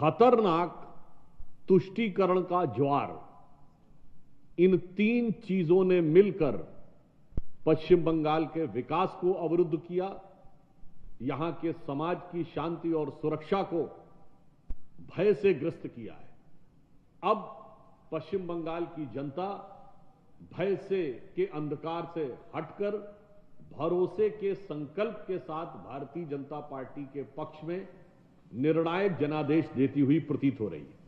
खतरनाक तुष्टीकरण का ज्वार, इन तीन चीजों ने मिलकर पश्चिम बंगाल के विकास को अवरुद्ध किया, यहां के समाज की शांति और सुरक्षा को भय से ग्रस्त किया है। अब पश्चिम बंगाल की जनता भय से के अंधकार से हटकर भरोसे के संकल्प के साथ भारतीय जनता पार्टी के पक्ष में निर्णायक जनादेश देती हुई प्रतीत हो रही है।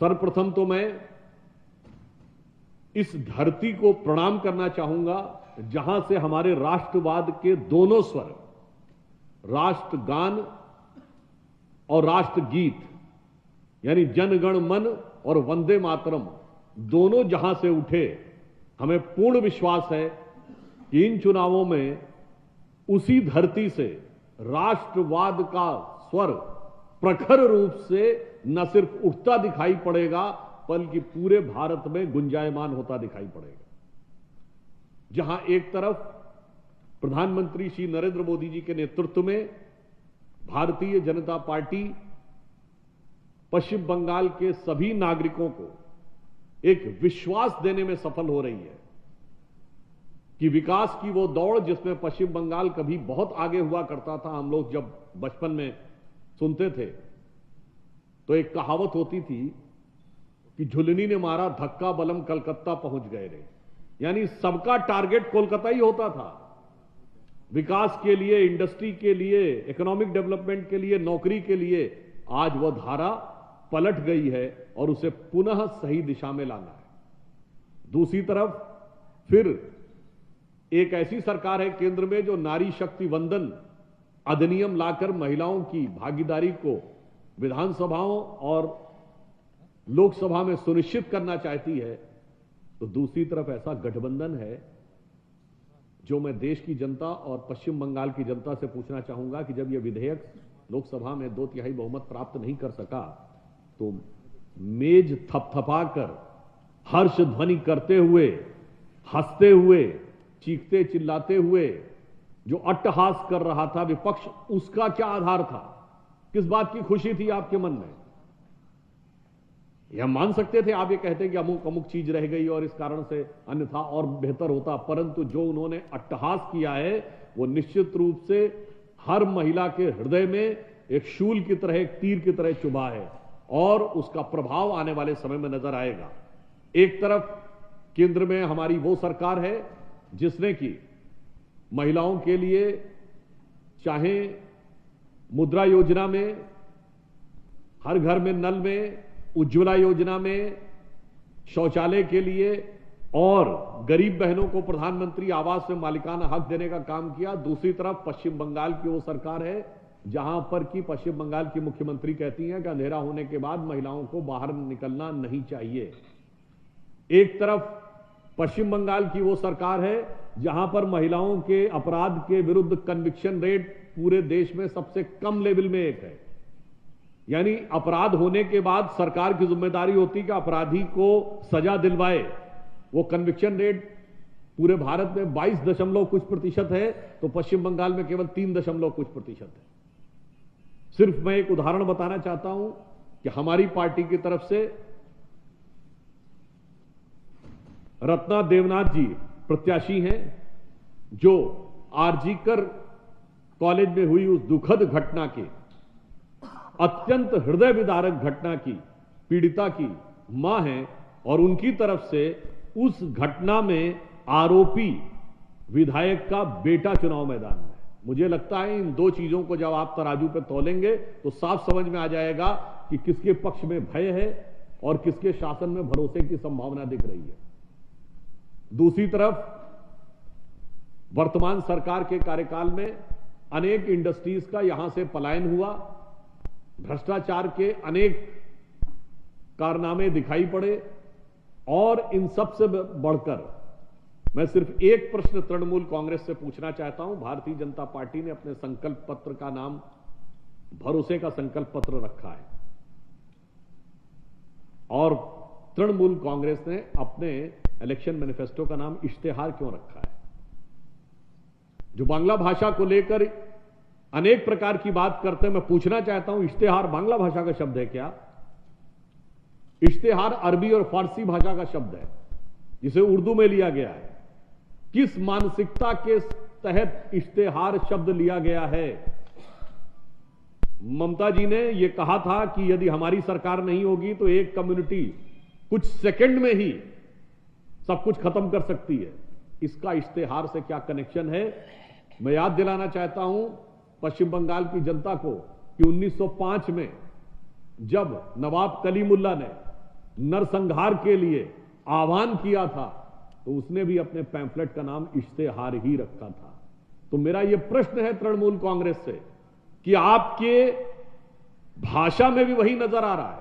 सर्वप्रथम तो मैं इस धरती को प्रणाम करना चाहूंगा जहां से हमारे राष्ट्रवाद के दोनों स्वर, राष्ट्रगान और राष्ट्रगीत, यानी जनगण मन और वंदे मातरम, दोनों जहां से उठे। हमें पूर्ण विश्वास है कि इन चुनावों में उसी धरती से राष्ट्रवाद का स्वर प्रखर रूप से न सिर्फ उठता दिखाई पड़ेगा बल्कि पूरे भारत में गुंजायमान होता दिखाई पड़ेगा। जहां एक तरफ प्रधानमंत्री श्री नरेंद्र मोदी जी के नेतृत्व में भारतीय जनता पार्टी पश्चिम बंगाल के सभी नागरिकों को एक विश्वास देने में सफल हो रही है कि विकास की वो दौड़ जिसमें पश्चिम बंगाल कभी बहुत आगे हुआ करता था। हम लोग जब बचपन में सुनते थे तो एक कहावत होती थी कि झुलनी ने मारा धक्का बलम कलकत्ता पहुंच गए रे, यानी सबका टारगेट कोलकाता ही होता था। विकास के लिए, इंडस्ट्री के लिए, इकोनॉमिक डेवलपमेंट के लिए, नौकरी के लिए आज वह धारा पलट गई है और उसे पुनः सही दिशा में लाना है। दूसरी तरफ फिर एक ऐसी सरकार है केंद्र में जो नारी शक्ति वंदन अधिनियम लाकर महिलाओं की भागीदारी को विधानसभाओं और लोकसभा में सुनिश्चित करना चाहती है। तो दूसरी तरफ ऐसा गठबंधन है जो मैं देश की जनता और पश्चिम बंगाल की जनता से पूछना चाहूंगा कि जब यह विधेयक लोकसभा में 2/3 बहुमत प्राप्त नहीं कर सका तो मेज थपथपाकर, हर्ष ध्वनि करते हुए, हंसते हुए, चीखते चिल्लाते हुए जो अट्टहास कर रहा था विपक्ष, उसका क्या आधार था? किस बात की खुशी थी आपके मन में? यह मान सकते थे आप ये कहते कि अमुक अमुक चीज रह गई और इस कारण से अन्यथा और बेहतर होता, परंतु जो उन्होंने अट्टहास किया है वो निश्चित रूप से हर महिला के हृदय में एक शूल की तरह, एक तीर की तरह चुभा है और उसका प्रभाव आने वाले समय में नजर आएगा। एक तरफ केंद्र में हमारी वो सरकार है जिसने कि महिलाओं के लिए चाहे मुद्रा योजना में, हर घर में नल में, उज्ज्वला योजना में, शौचालय के लिए और गरीब बहनों को प्रधानमंत्री आवास में मालिकाना हक देने का काम किया। दूसरी तरफ पश्चिम बंगाल की वो सरकार है जहां पर कि पश्चिम बंगाल की मुख्यमंत्री कहती हैं कि अंधेरा होने के बाद महिलाओं को बाहर निकलना नहीं चाहिए। एक तरफ पश्चिम बंगाल की वो सरकार है जहां पर महिलाओं के अपराध के विरुद्ध कन्विक्शन रेट पूरे देश में सबसे कम लेवल में एक है, यानी अपराध होने के बाद सरकार की जिम्मेदारी होती कि अपराधी को सजा दिलवाए। वो कन्विक्शन रेट पूरे भारत में 22% है तो पश्चिम बंगाल में केवल 3% है। सिर्फ मैं एक उदाहरण बताना चाहता हूं कि हमारी पार्टी की तरफ से रत्ना देवनाथ जी प्रत्याशी हैं जो आरजीकर कॉलेज में हुई उस दुखद घटना के, अत्यंत हृदय विदारक घटना की पीड़िता की मां हैं और उनकी तरफ से उस घटना में आरोपी विधायक का बेटा चुनाव मैदान में है। मुझे लगता है इन दो चीजों को जब आप तराजू पे तौलेंगे तो साफ समझ में आ जाएगा कि किसके पक्ष में भय है और किसके शासन में भरोसे की संभावना दिख रही है। दूसरी तरफ वर्तमान सरकार के कार्यकाल में अनेक इंडस्ट्रीज का यहां से पलायन हुआ, भ्रष्टाचार के अनेक कारनामे दिखाई पड़े और इन सब से बढ़कर मैं सिर्फ एक प्रश्न तृणमूल कांग्रेस से पूछना चाहता हूं। भारतीय जनता पार्टी ने अपने संकल्प पत्र का नाम भरोसे का संकल्प पत्र रखा है और तृणमूल कांग्रेस ने अपने इलेक्शन मैनिफेस्टो का नाम इश्तेहार क्यों रखा है? जो बांग्ला भाषा को लेकर अनेक प्रकार की बात करते हैं। मैं पूछना चाहता हूं, इश्तेहार बांग्ला भाषा का शब्द है क्या? इश्तेहार अरबी और फारसी भाषा का शब्द है जिसे उर्दू में लिया गया है। किस मानसिकता के तहत इश्तेहार शब्द लिया गया है? ममता जी ने यह कहा था कि यदि हमारी सरकार नहीं होगी तो एक कम्युनिटी कुछ सेकंड में ही सब कुछ खत्म कर सकती है। इसका इश्तेहार से क्या कनेक्शन है? मैं याद दिलाना चाहता हूं पश्चिम बंगाल की जनता को कि 1905 में जब नवाब कलीमुल्ला ने नरसंहार के लिए आह्वान किया था तो उसने भी अपने पैम्फलेट का नाम इश्तेहार ही रखा था। तो मेरा यह प्रश्न है तृणमूल कांग्रेस से कि आपके भाषा में भी वही नजर आ रहा है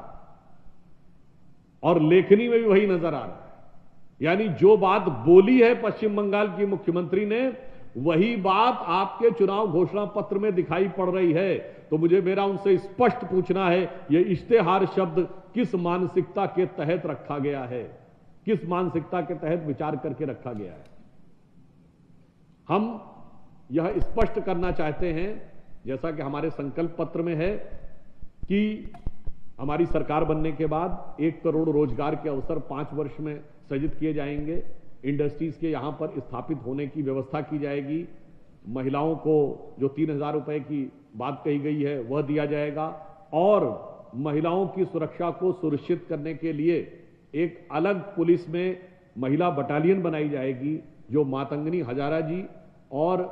और लेखनी में भी वही नजर आ रहा है, यानी जो बात बोली है पश्चिम बंगाल की मुख्यमंत्री ने वही बात आपके चुनाव घोषणा पत्र में दिखाई पड़ रही है। तो मेरा उनसे स्पष्ट पूछना है, यह इश्तेहार शब्द किस मानसिकता के तहत रखा गया है? किस मानसिकता के तहत विचार करके रखा गया है? हम यह स्पष्ट करना चाहते हैं, जैसा कि हमारे संकल्प पत्र में है, कि हमारी सरकार बनने के बाद 1 करोड़ रोजगार के अवसर 5 वर्ष में सृजित किए जाएंगे। इंडस्ट्रीज के यहां पर स्थापित होने की व्यवस्था की जाएगी। महिलाओं को जो 3,000 रुपए की बात कही गई है वह दिया जाएगा और महिलाओं की सुरक्षा को सुनिश्चित करने के लिए एक अलग पुलिस में महिला बटालियन बनाई जाएगी जो मातंगनी हजारा जी और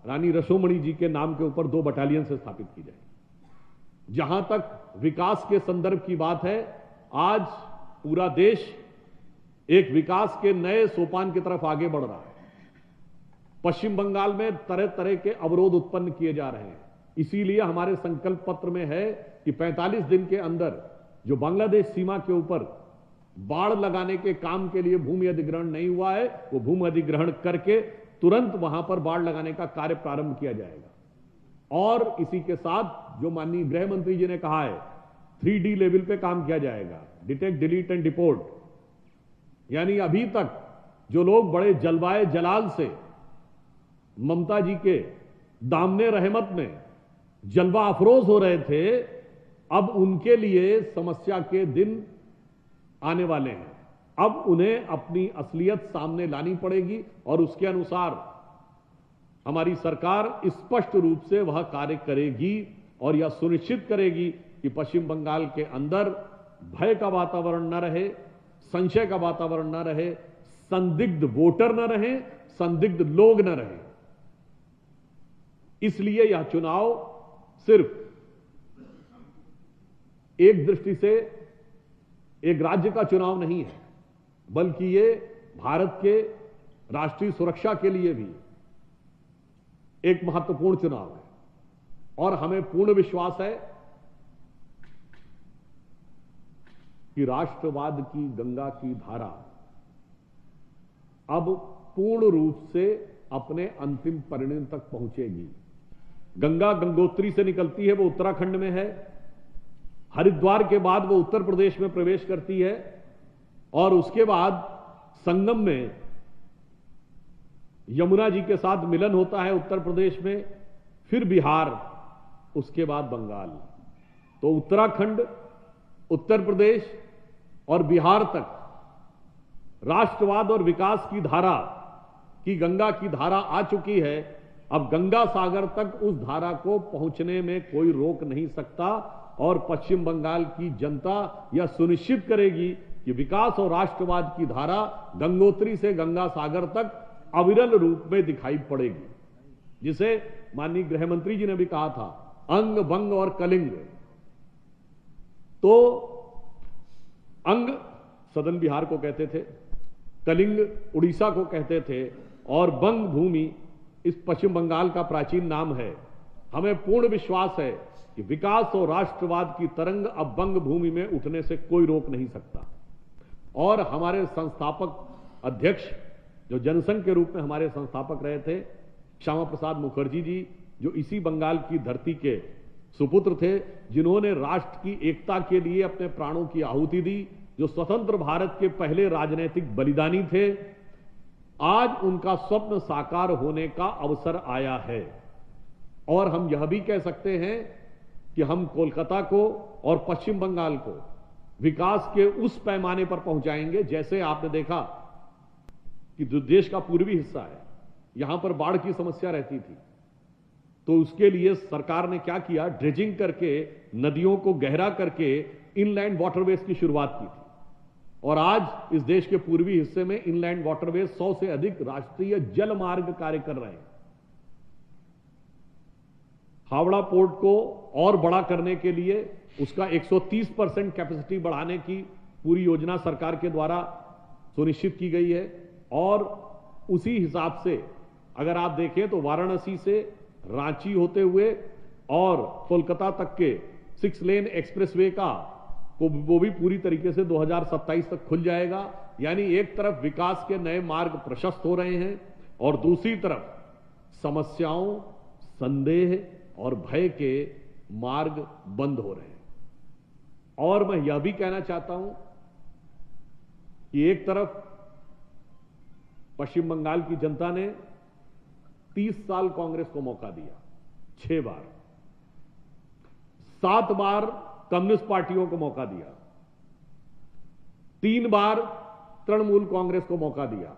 रानी रसोमणि जी के नाम के ऊपर 2 बटालियन से स्थापित की जाएगी। जहां तक विकास के संदर्भ की बात है, आज पूरा देश एक विकास के नए सोपान की तरफ आगे बढ़ रहा है। पश्चिम बंगाल में तरह तरह के अवरोध उत्पन्न किए जा रहे हैं। इसीलिए हमारे संकल्प पत्र में है कि 45 दिन के अंदर जो बांग्लादेश सीमा के ऊपर बाड़ लगाने के काम के लिए भूमि अधिग्रहण नहीं हुआ है, वो भूमि अधिग्रहण करके तुरंत वहां पर बाड़ लगाने का कार्य प्रारंभ किया जाएगा। और इसी के साथ जो माननीय गृह मंत्री जी ने कहा है 3D लेवल पे काम किया जाएगा, डिटेक्ट, डिलीट एंड डिपोर्ट। यानी अभी तक जो लोग बड़े जलवाए जलाल से ममता जी के दामने रहमत में जलवा अफरोज हो रहे थे, अब उनके लिए समस्या के दिन आने वाले हैं। अब उन्हें अपनी असलियत सामने लानी पड़ेगी और उसके अनुसार हमारी सरकार स्पष्ट रूप से वह कार्य करेगी और यह सुनिश्चित करेगी कि पश्चिम बंगाल के अंदर भय का वातावरण न रहे, संशय का वातावरण न रहे, संदिग्ध वोटर न रहे, संदिग्ध लोग न रहे। इसलिए यह चुनाव सिर्फ एक दृष्टि से एक राज्य का चुनाव नहीं है, बल्कि ये भारत के राष्ट्रीय सुरक्षा के लिए भी एक महत्वपूर्ण चुनाव है। और हमें पूर्ण विश्वास है कि राष्ट्रवाद की गंगा की धारा अब पूर्ण रूप से अपने अंतिम परिणति तक पहुंचेगी। गंगा गंगोत्री से निकलती है, वो उत्तराखंड में है। हरिद्वार के बाद वो उत्तर प्रदेश में प्रवेश करती है और उसके बाद संगम में यमुना जी के साथ मिलन होता है उत्तर प्रदेश में, फिर बिहार, उसके बाद बंगाल। तो उत्तराखंड, उत्तर प्रदेश और बिहार तक राष्ट्रवाद और विकास की धारा की गंगा की धारा आ चुकी है। अब गंगा सागर तक उस धारा को पहुंचने में कोई रोक नहीं सकता और पश्चिम बंगाल की जनता यह सुनिश्चित करेगी कि विकास और राष्ट्रवाद की धारा गंगोत्री से गंगा सागर तक अविरल रूप में दिखाई पड़ेगी, जिसे माननीय गृह मंत्री जी ने भी कहा था, अंग, बंग और कलिंग। तो अंग सदन बिहार को कहते थे, कलिंग उड़ीसा को कहते थे और बंग भूमि इस पश्चिम बंगाल का प्राचीन नाम है। हमें पूर्ण विश्वास है कि विकास और राष्ट्रवाद की तरंग अब बंग भूमि में उठने से कोई रोक नहीं सकता। और हमारे संस्थापक अध्यक्ष, जो जनसंघ के रूप में हमारे संस्थापक रहे थे, श्यामा प्रसाद मुखर्जी जी, जो इसी बंगाल की धरती के सुपुत्र थे, जिन्होंने राष्ट्र की एकता के लिए अपने प्राणों की आहुति दी, जो स्वतंत्र भारत के पहले राजनीतिक बलिदानी थे, आज उनका स्वप्न साकार होने का अवसर आया है। और हम यह भी कह सकते हैं कि हम कोलकाता को और पश्चिम बंगाल को विकास के उस पैमाने पर पहुंचाएंगे जैसे आपने देखा कि जो देश का पूर्वी हिस्सा है, यहां पर बाढ़ की समस्या रहती थी, तो उसके लिए सरकार ने क्या किया, ड्रेजिंग करके नदियों को गहरा करके इनलैंड वाटरवेज की शुरुआत की थी। और आज इस देश के पूर्वी हिस्से में इनलैंड वाटरवेज 100 से अधिक राष्ट्रीय जल मार्ग कार्य कर रहे हैं। हावड़ा पोर्ट को और बड़ा करने के लिए उसका 130% कैपेसिटी बढ़ाने की पूरी योजना सरकार के द्वारा सुनिश्चित की गई है। और उसी हिसाब से अगर आप देखें तो वाराणसी से रांची होते हुए और कोलकाता तक के 6 लेन एक्सप्रेसवे का वो भी पूरी तरीके से 2027 तक खुल जाएगा। यानी एक तरफ विकास के नए मार्ग प्रशस्त हो रहे हैं और दूसरी तरफ समस्याओं, संदेह और भय के मार्ग बंद हो रहे हैं। और मैं यह भी कहना चाहता हूं कि एक तरफ पश्चिम बंगाल की जनता ने 30 साल कांग्रेस को मौका दिया, 6 बार, 7 बार कम्युनिस्ट पार्टियों को मौका दिया, 3 बार तृणमूल कांग्रेस को मौका दिया,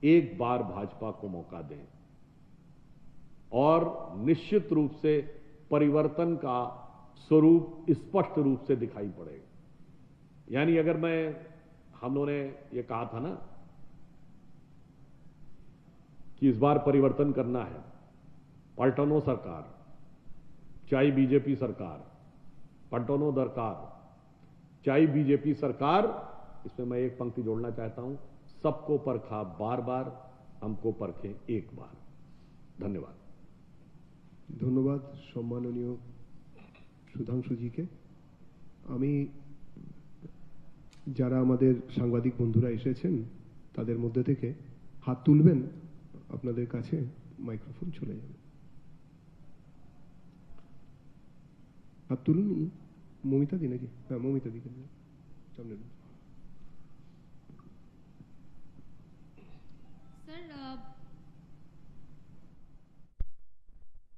1 बार भाजपा को मौका दें और निश्चित रूप से परिवर्तन का स्वरूप स्पष्ट रूप से दिखाई पड़ेगा। यानी अगर हम लोगों ने यह कहा था ना कि इस बार परिवर्तन करना है, पलटनो सरकार, चाहे बीजेपी सरकार, पलटनो दरकार, चाहे बीजेपी सरकार, इसमें मैं एक पंक्ति जोड़ना चाहता हूं, सबको परखा बार बार, हमको परखें एक बार। धन्यवाद। ধন্যবাদ সম্মাননীয় সুধাংশুজিকে। আমি যারা আমাদের সাংবাদিক বন্ধুরা এসেছেন তাদের মধ্যে থেকে হাত তুলবেন, আপনাদের কাছে মাইক্রোফোন চলে যাবে। হাত তুলুন। মমিতা দি নাকি? হ্যাঁ, মমিতা দিকে সামনে।